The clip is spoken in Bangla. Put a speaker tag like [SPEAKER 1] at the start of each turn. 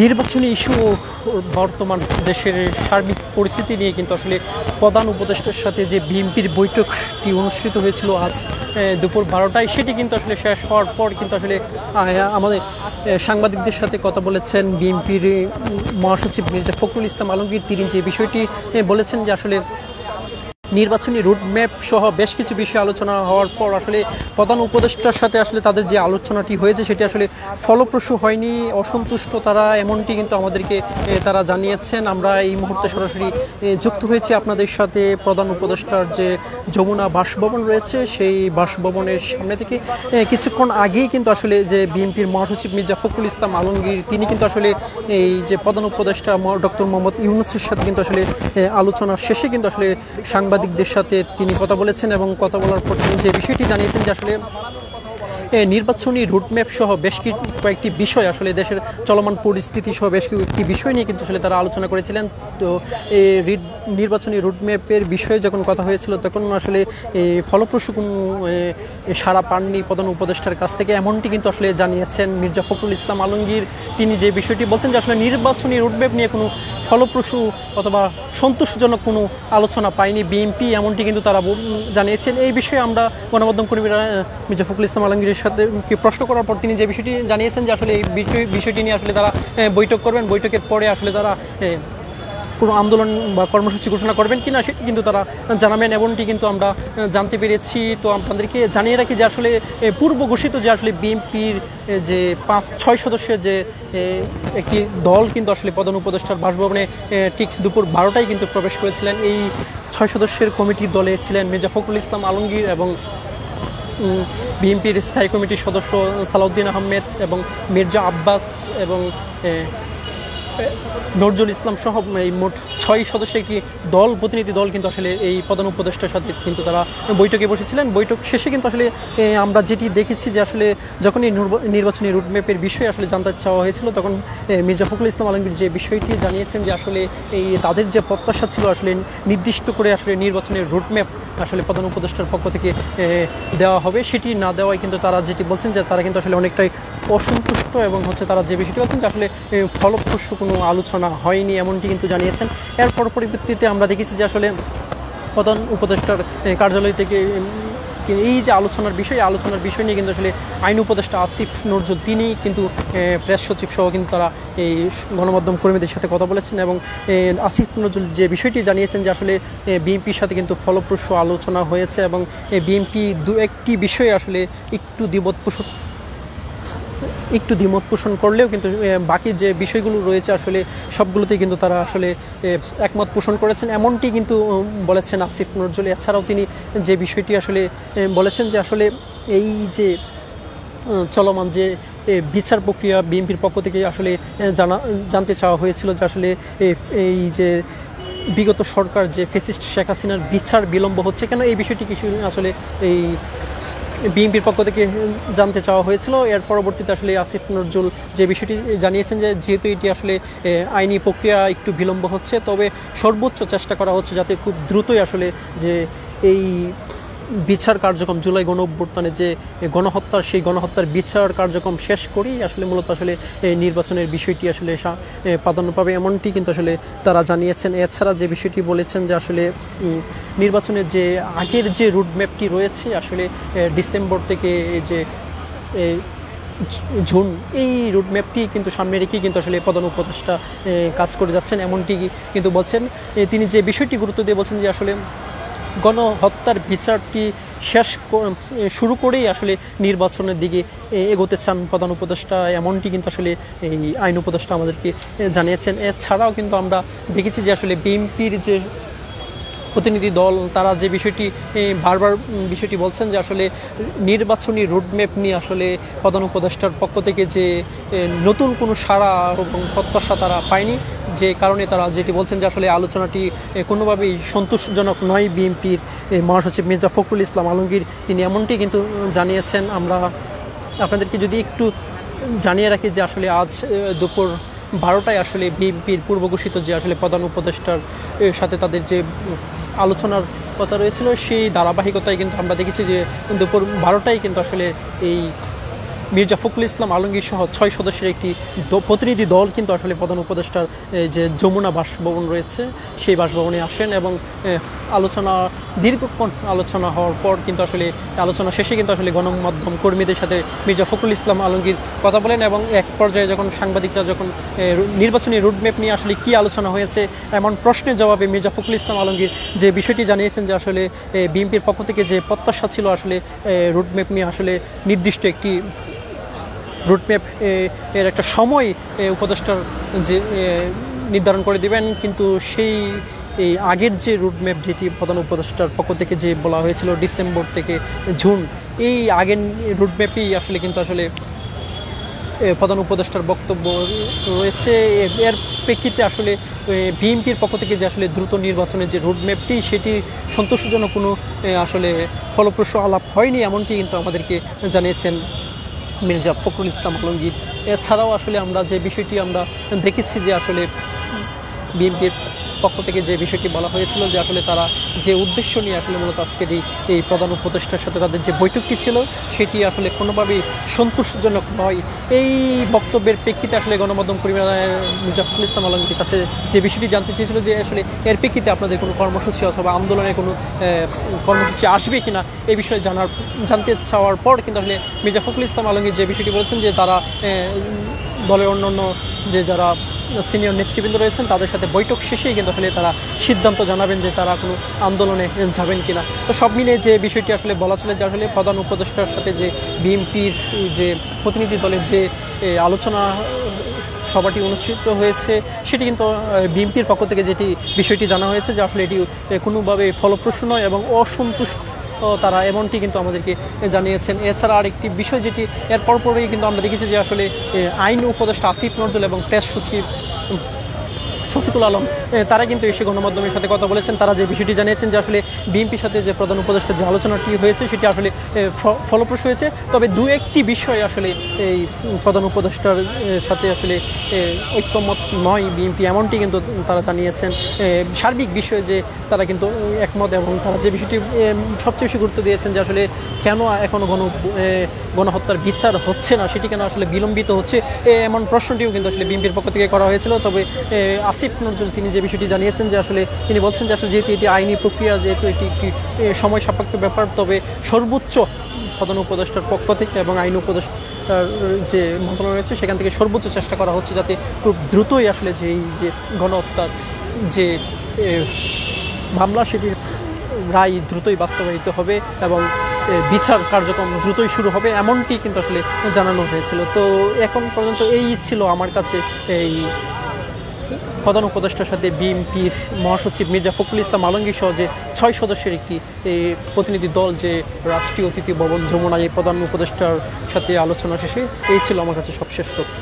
[SPEAKER 1] নির্বাচনী ইস্যু বর্তমান দেশের সার্বিক পরিস্থিতি নিয়ে কিন্তু আসলে প্রধান উপদেষ্টার সাথে যে বিএনপির বৈঠকটি অনুষ্ঠিত হয়েছিল আজ দুপুর 12টায়, সেটি কিন্তু আসলে শেষ হওয়ার পর কিন্তু আসলে আমাদের সাংবাদিকদের সাথে কথা বলেছেন বিএনপির মহাসচিব মির্জা ফখরুল ইসলাম আলমগীর। তিনি যে বিষয়টি বলেছেন যে আসলে নির্বাচনী রুটম্যাপ সহ বেশ কিছু বিষয়ে আলোচনা হওয়ার পর আসলে প্রধান উপদেষ্টার সাথে আসলে তাদের যে আলোচনাটি হয়েছে সেটি আসলে ফলপ্রসূ হয়নি, অসন্তুষ্ট তারা, এমনটি কিন্তু আমাদেরকে তারা জানিয়েছেন। আমরা এই মুহূর্তে সরাসরি যুক্ত হয়েছি আপনাদের সাথে প্রধান উপদেষ্টার যে যমুনা বাসভবন রয়েছে সেই বাসভবনের সামনে থেকে। কিছুক্ষণ আগেই কিন্তু আসলে যে বিএনপির মহাসচিব মির্জা ফখরুল ইসলাম আলমগীর তিনি কিন্তু আসলে এই যে প্রধান উপদেষ্টা ডক্টর মোহাম্মদ ইউনূসের সাথে কিন্তু আসলে আলোচনার শেষে কিন্তু আসলে সাংবাদিকদের সাথে তিনি কথা বলেছেন এবং কথা বলার পর তিনি যে বিষয়টি জানিয়েছেন যে আসলে নির্বাচনী রুটম্যাপ সহ বেশ কয়েকটি বিষয় আসলে দেশের চলমান পরিস্থিতি সহ বেশ কয়েকটি বিষয় নিয়ে কিন্তু আসলে তারা আলোচনা করেছিলেন। তো এই নির্বাচনী রুটম্যাপের বিষয়ে যখন কথা হয়েছিল তখন আসলে ফলপ্রসূ কোনো সাড়া পাননি প্রধান উপদেষ্টার কাছ থেকে, এমনটি কিন্তু আসলে জানিয়েছেন মির্জা ফখরুল ইসলাম আলমগীর। তিনি যে বিষয়টি বলছেন যে আসলে নির্বাচনী রুটম্যাপ নিয়ে কোনো ফলপ্রসূ অথবা সন্তোষজনক কোনো আলোচনা পায়নি বিএনপি, এমনটি কিন্তু তারা জানিয়েছেন। এই বিষয়ে আমরা গণমাধ্যম কর্মীরা মির্জা ফখরুল ইসলাম আলমগীরের সাথে প্রশ্ন করার পর তিনি যে বিষয়টি জানিয়েছেন যে আসলে এই বিষয়টি নিয়ে আসলে তারা বৈঠক করবেন, বৈঠকের পরে আসলে তারা কোনো আন্দোলন বা কর্মসূচি ঘোষণা করবেন কিনা সেটি কিন্তু তারা জানাবেন, এমনটি কিন্তু আমরা জানতে পেরেছি। তো আপনাদেরকে জানিয়ে রাখি যে আসলে পূর্ব ঘোষিত যে আসলে বিএনপির যে 5-6 সদস্যের যে একটি দল কিন্তু আসলে প্রধান উপদেষ্টার বাসভবনে ঠিক দুপুর 12টায় কিন্তু প্রবেশ করেছিলেন। এই 6 সদস্যের কমিটির দলে ছিলেন মির্জা ফখরুল ইসলাম আলমগীর এবং বিএনপির স্থায়ী কমিটির সদস্য সালাউদ্দিন আহমেদ এবং মির্জা আব্বাস এবং নজরুল ইসলাম সহ এই মোট 6 সদস্যের একটি দল, প্রতিনিধি দল কিন্তু আসলে এই প্রধান উপদেষ্টার সাথে কিন্তু তারা বৈঠকে বসেছিলেন। বৈঠক শেষে কিন্তু আসলে আমরা যেটি দেখেছি যে আসলে যখন এই নির্বাচনী রুটম্যাপের বিষয়ে আসলে জানতে চাওয়া হয়েছিল তখন মির্জা ফখরুল ইসলাম আলমগীর যে বিষয়টি জানিয়েছেন যে আসলে এই তাদের যে প্রত্যাশা ছিল আসলে নির্দিষ্ট করে আসলে নির্বাচনের রুটম্যাপ আসলে প্রধান উপদেষ্টার পক্ষ থেকে দেওয়া হবে, সেটি না দেওয়ায় কিন্তু তারা যেটি বলছেন যে তারা কিন্তু আসলে অনেকটাই অসন্তুষ্ট এবং তারা যে বিষয়টি বলছেন যে আসলে ফলপ্রসূ কোনো আলোচনা হয়নি, এমনটি কিন্তু জানিয়েছেন। এরপর পরিপ্রেক্ষিতে আমরা দেখেছি যে আসলে প্রধান উপদেষ্টার কার্যালয় থেকে এই যে আলোচনার বিষয় নিয়ে কিন্তু আসলে আইন উপদেষ্টা আসিফ নজরুল তিনি কিন্তু প্রেস সচিব সহ কিন্তু তারা এই গণমাধ্যম কর্মীদের সাথে কথা বলেছেন এবং আসিফ নজরুল যে বিষয়টি জানিয়েছেন যে আসলে বিএনপির সাথে কিন্তু ফলপ্রসূ আলোচনা হয়েছে এবং বিএনপি একটি বিষয়ে আসলে একটু দ্বিমত পোষণ করলেও কিন্তু বাকি যে বিষয়গুলো রয়েছে আসলে সবগুলোতেই কিন্তু তারা আসলে একমত পোষণ করেছেন, এমনটি কিন্তু বলেছেন আসিফ নজরুল। এছাড়াও তিনি যে বিষয়টি আসলে বলেছেন যে আসলে এই যে চলমান যে বিচার প্রক্রিয়া বিএনপির পক্ষ থেকে আসলে জানতে চাওয়া হয়েছিল যে আসলে এই যে বিগত সরকার যে ফ্যাসিস্ট শেখ হাসিনার বিচার বিলম্ব হচ্ছে কেন, এই বিষয়টি কিছু আসলে এই বিএনপির পক্ষ থেকে জানতে চাওয়া হয়েছিল। এর পরবর্তীতে আসলে আসিফ নজরুল যে বিষয়টি জানিয়েছেন যে যেহেতু এটি আসলে আইনি প্রক্রিয়া একটু বিলম্ব হচ্ছে, তবে সর্বোচ্চ চেষ্টা করা হচ্ছে যাতে খুব দ্রুতই আসলে যে এই বিচার কার্যক্রম জুলাই গণঅভ্যুত্থানে যে গণহত্যার সেই গণহত্যার বিচার কার্যক্রম শেষ করেই আসলে মূলত আসলে নির্বাচনের বিষয়টি আসলে প্রাধান্য পাবে, এমনটি কিন্তু আসলে তারা জানিয়েছেন। এছাড়া যে বিষয়টি বলেছেন যে আসলে নির্বাচনের যে আগের যে রুটম্যাপটি রয়েছে আসলে ডিসেম্বর থেকে যে জুন, এই রুটম্যাপটি কিন্তু সামনে রেখেই কিন্তু আসলে প্রধান উপদেষ্টা কাজ করে যাচ্ছেন, এমনটি কিন্তু বলছেন। তিনি যে বিষয়টি গুরুত্ব দিয়ে বলছেন যে আসলে গণহত্যার বিচারটি শুরু করেই আসলে নির্বাচনের দিকে এগোতে চান প্রধান উপদেষ্টা, এমনটি কিন্তু আসলে এই আইন উপদেষ্টা আমাদেরকে জানিয়েছেন। এছাড়াও কিন্তু আমরা দেখেছি যে আসলে বিএনপির যে প্রতিনিধি দল তারা যে বিষয়টি বারবার বিষয়টি বলছেন যে আসলে নির্বাচনী রোডম্যাপ নিয়ে আসলে প্রধান উপদেষ্টার পক্ষ থেকে যে নতুন কোনো সাড়া এবং প্রত্যাশা তারা পায়নি, যে কারণে তারা যেটি বলছেন যে আসলে আলোচনাটি কোনোভাবেই সন্তোষজনক নয় বিএনপির মহাসচিব মির্জা ফখরুল ইসলাম আলমগীর তিনি এমনটি কিন্তু জানিয়েছেন। আমরা আপনাদেরকে যদি একটু জানিয়ে রাখি যে আসলে আজ দুপুর 12টায় আসলে বিএনপির পূর্ব ঘোষিত যে আসলে প্রধান উপদেষ্টার সাথে তাদের যে আলোচনার কথা রয়েছিল সেই ধারাবাহিকতায় কিন্তু আমরা দেখেছি যে দুপুর 12টায় কিন্তু আসলে এই মির্জা ফখরুল ইসলাম আলমগীর সহ 6 সদস্যের একটি প্রতিনিধি দল কিন্তু আসলে প্রধান উপদেষ্টার যে যমুনা বাসভবন রয়েছে সেই বাসভবনে আসেন এবং আলোচনা দীর্ঘক্ষণ আলোচনা হওয়ার পর কিন্তু আসলে আলোচনা শেষে কিন্তু আসলে গণমাধ্যম কর্মীদের সাথে মির্জা ফখরুল ইসলাম আলমগীর কথা বলেন এবং এক পর্যায়ে যখন সাংবাদিকরা যখন নির্বাচনী রুটম্যাপ নিয়ে আসলে কী আলোচনা হয়েছে এমন প্রশ্নের জবাবে মির্জা ফখরুল ইসলাম আলমগীর যে বিষয়টি জানিয়েছেন যে আসলে বিএনপির পক্ষ থেকে যে প্রত্যাশা ছিল আসলে রুটম্যাপ নিয়ে আসলে নির্দিষ্ট একটি রুটম্যাপ এর একটা সময় উপদেষ্টার যে নির্ধারণ করে দিবেন, কিন্তু সেই এই আগের যে রুটম্যাপ যেটি প্রধান উপদেষ্টার পক্ষ থেকে যে বলা হয়েছিল ডিসেম্বর থেকে জুন, এই আগের রুটম্যাপেই আসলে কিন্তু আসলে প্রধান উপদেষ্টার বক্তব্য রয়েছে। এর প্রেক্ষিতে আসলে বিএনপির পক্ষ থেকে যে আসলে দ্রুত নির্বাচনের যে রুটম্যাপটি সেটি সন্তোষজনক কোনো আসলে ফলপ্রসূ আলাপ হয়নি, এমনটি কিন্তু আমাদেরকে জানিয়েছেন মির্জা ফখরুল ইসলাম আলমগীর। এছাড়াও আসলে আমরা যে বিষয়টি আমরা দেখেছি যে আসলে বিএনপির পক্ষ থেকে যে বিষয়টি বলা হয়েছিল যে আসলে তারা যে উদ্দেশ্য নিয়ে আসলে মূলত আজকের এই প্রধান উপদেষ্টার সাথে তাদের যে বৈঠকটি ছিল সেটি আসলে কোনোভাবেই সন্তোষজনক নয়। এই বক্তব্যের প্রেক্ষিতে আসলে গণমাধ্যম কর্মীরা মির্জা ফখরুল ইসলাম আলমগীর কাছে যে বিষয়টি জানতে চেয়েছিল যে আসলে এর প্রেক্ষিতে আপনাদের কোনো কর্মসূচি অথবা আন্দোলনের কোনো কর্মসূচি আসবে কিনা এই বিষয়ে জানতে চাওয়ার পর কিন্তু আসলে মির্জা ফখরুল ইসলাম আলমগীর যে বিষয়টি বলেছেন যে তারা দলের অন্যান্য যে যারা সিনিয়র নেতৃবৃন্দ রয়েছেন তাদের সাথে বৈঠক শেষেই কিন্তু আসলে তারা সিদ্ধান্ত জানাবেন যে তারা কোনো আন্দোলনে যাবেন কিনা। তো সব মিলিয়ে যে বিষয়টি আসলে বলা ছিল যে আসলে প্রধান উপদেষ্টার সাথে যে বিএনপির যে প্রতিনিধি দলের যে আলোচনা সভাটি অনুষ্ঠিত হয়েছে সেটি কিন্তু বিএনপির পক্ষ থেকে যেটি বিষয়টি জানা হয়েছে যে আসলে এটি কোনোভাবে ফলপ্রসূ নয় এবং অসন্তুষ্ট তারা, এমনটি কিন্তু আমাদেরকে জানিয়েছেন। এছাড়া আরেকটি বিষয় যেটি এর পরপরই কিন্তু আমরা দেখেছি যে আসলে আইন উপদেষ্টা আসিফ নজরুল এবং প্রেস সচিব শফিকুল আলম তারা কিন্তু এসে গণমাধ্যমের সাথে কথা বলেছেন। তারা যে বিষয়টি জানিয়েছেন যে আসলে বিএনপির সাথে যে প্রধান উপদেষ্টার যে আলোচনাটি হয়েছে সেটি আসলে ফলপ্রসূ হয়েছে, তবে দু একটি বিষয় আসলে এই প্রধান উপদেষ্টার সাথে আসলে ঐক্যমত নয় বিএনপি, এমনটি কিন্তু তারা জানিয়েছেন। সার্বিক বিষয়ে যে তারা কিন্তু একমত এবং তারা যে বিষয়টি সবচেয়ে বেশি গুরুত্ব দিয়েছেন যে আসলে কেন এখনও গণহত্যার বিচার হচ্ছে না, সেটি কেন আসলে বিলম্বিত হচ্ছে, এমন প্রশ্নটিও কিন্তু আসলে বিএনপির পক্ষ থেকে করা হয়েছিল। তবে আসিফ নজরুল তিনি যে বিষয়টি জানিয়েছেন যে আসলে তিনি বলছেন যে আসলে যেহেতু এটি আইনি প্রক্রিয়া, যেহেতু এটি একটি সময় সাপেক্ষ ব্যাপার, তবে সর্বোচ্চ প্রধান উপদেষ্টার পক্ষ থেকে এবং আইন উপদেষ্টার যে মন্ত্রণালয় রয়েছে সেখান থেকে সর্বোচ্চ চেষ্টা করা হচ্ছে যাতে খুব দ্রুতই আসলে যে এই যে গণহত্যার যে মামলা সেটির রায় দ্রুতই বাস্তবায়িত হবে এবং বিচার কার্যক্রম দ্রুতই শুরু হবে, এমনটি কিন্তু আসলে জানানো হয়েছিল। তো এখন পর্যন্ত এই ছিল আমার কাছে এই প্রধান উপদেষ্টার সাথে বিএনপির মহাসচিব মির্জা ফখরুল ইসলাম আলমগীর সহ যে 6 সদস্যের একটি প্রতিনিধি দল যে রাষ্ট্রীয় অতিথি ভবন যমুনায় প্রধান উপদেষ্টার সাথে আলোচনা শেষে এই ছিল আমার কাছে সবশেষ তথ্য।